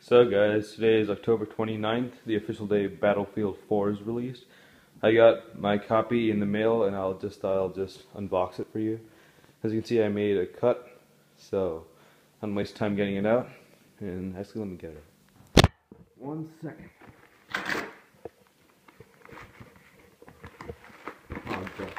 So guys, today is October 29th, the official day Battlefield 4 is released. I got my copy in the mail and I'll just unbox it for you. As you can see, I made a cut, so I don't waste time getting it out. And actually, let me get it. 1 second. Okay.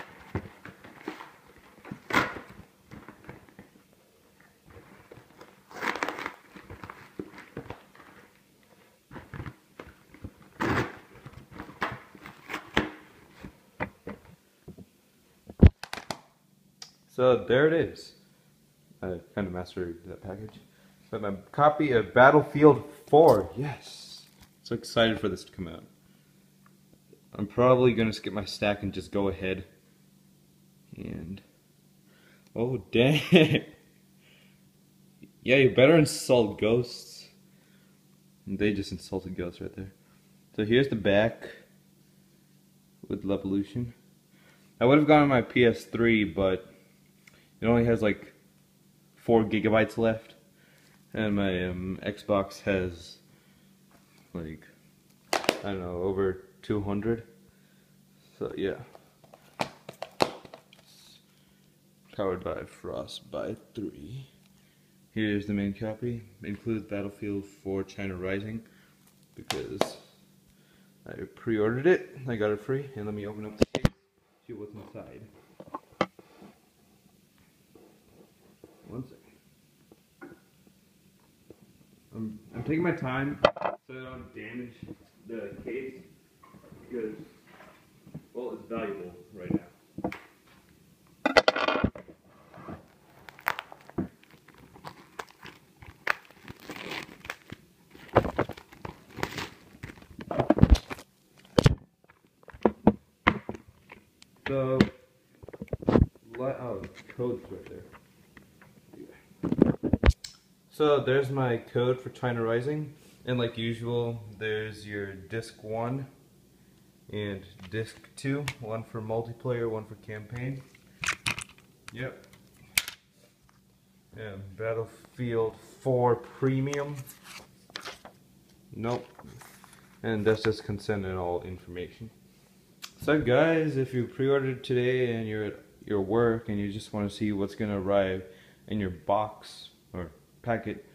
So there it is. I kind of mastered that package. But my copy of Battlefield 4, yes! So excited for this to come out. I'm probably going to skip my stack and just go ahead. And... oh, dang! Yeah, you better insult ghosts. And they just insulted ghosts right there. So here's the back with Levolution. I would have gone on my PS3, but it only has like 4 gigabytes left, and my Xbox has like, I don't know, over 200. So yeah, powered by Frostbite 3. Here's the main copy. It includes Battlefield 4 China Rising because I pre-ordered it. I got it free, and let me open up the case, see what's inside. 1 second. I'm taking my time so I don't damage the case because, well, it's valuable right now. So, oh, code's right there. So there's my code for China Rising, and like usual, there's your disc 1 and disc 2, one for multiplayer, one for campaign. Yep. And Battlefield 4 Premium. Nope. And that's just consent and all information. So guys, if you pre-ordered today and you're at your work and you just want to see what's going to arrive in your box or packet,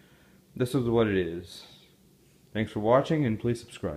this is what it is. Thanks for watching, and please subscribe.